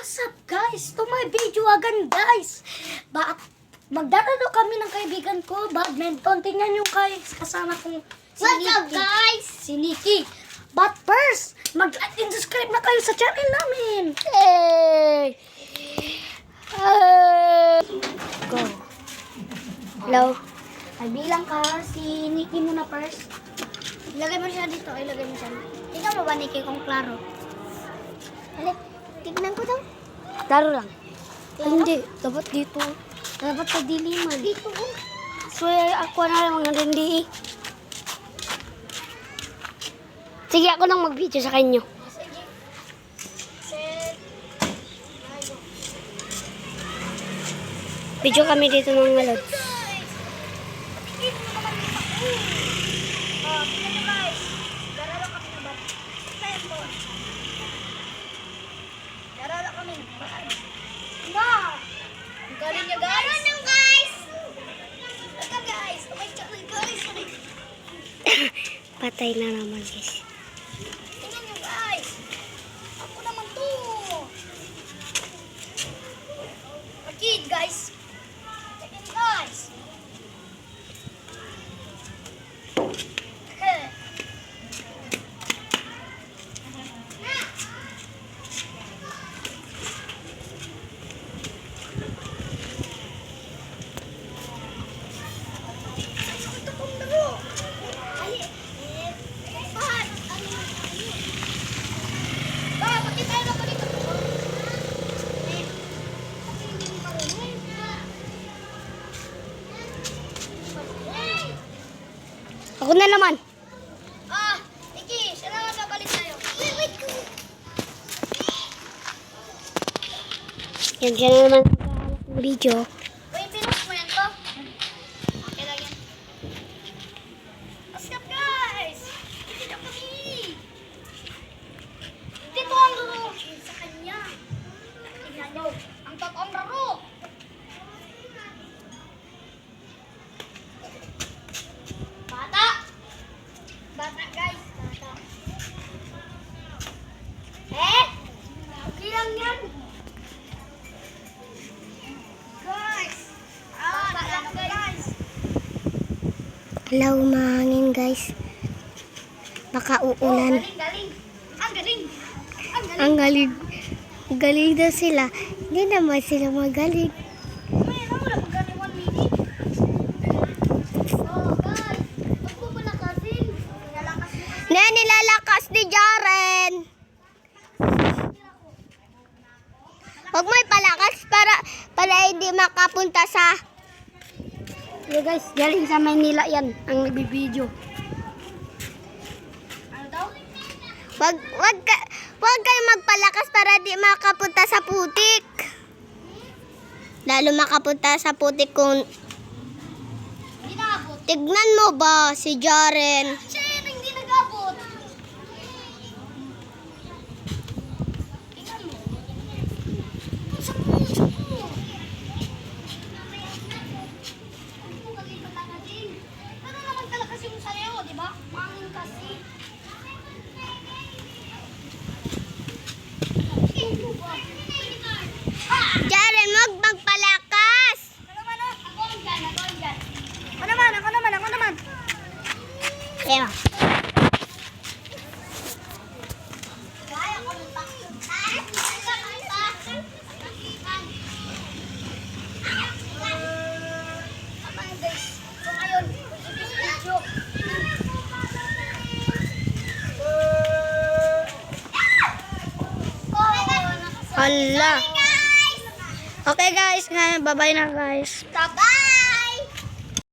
What's up guys? To my video again guys. Magdararo kami ng kaibigan ko, badminton. Tingnan yung guys, kasama kong si What's Nikki. up guys? Si Nikki. But first, mag-like and subscribe na kayo sa channel namin. Hey! Go. Hello? Ay, bilang ka, si Nikki muna first. Ilagay mo siya dito. Ilagay mo siya. Tingnan mo ba, Nikki, kung klaro? Halik, tignan ko daw. Klaro lang. Ay, hindi, dapat dito. Dapat sa diliman. Dito ko. So, ako na lang mga hindi. Sige, ako lang mag-video sa kanyo. Video kami dito ng lods. Galing niya guys. Patay na naman guys. Tingnan niyo guys. Ako naman to. Kid guys. Check it guys. Heh. Ito pong laro. Ay, Bahan. Pati tayo na dito. Hindi mo marunong. Ako na naman. Nikki, siya na nga babalik tayo. Yan siya na naman ang video. Uy, pinost mo yan to? Okay lang yan. What's up guys? Dito kami. Dito ang laro. Sa kanya. Tingnan nyo. Ang totoong laro. Bata. Bata guys. Bata. Okay lang yan. Guys. Bata lang guys. Hello, mahangin guys. Baka uulan. Galing, galing. Ang galing. Ang galing. Ang galing. Galing daw sila. Hindi naman sila magaling. May ano wala pag galing 1 minute. Oh, guys. Huwag mo palakasin. Nalakas mo kasi. Na nilalakas ni Jaren. Huwag mo ipalakas para hindi makapunta sa... Hey guys, galing sa Maynila yan. Ang nagbibideo. Ano daw? Wag kayo magpalakas para di makapunta sa putik. Lalo makapunta sa putik kung... Hindi naabot. Tignan mo ba si Jaren? Siya yan ang hindi nag-abot. Tingnan mo. Pusa mo. Huwag mo kasi palakasin. Ano naman talakas yung sayo, di ba? Mangin kasi. Jaren, wag magpalakas. Ako ang dyan, ako ang dyan. Ako naman. Kaya. Hala. Okay guys, ngayon bye-bye na guys. Bye-bye!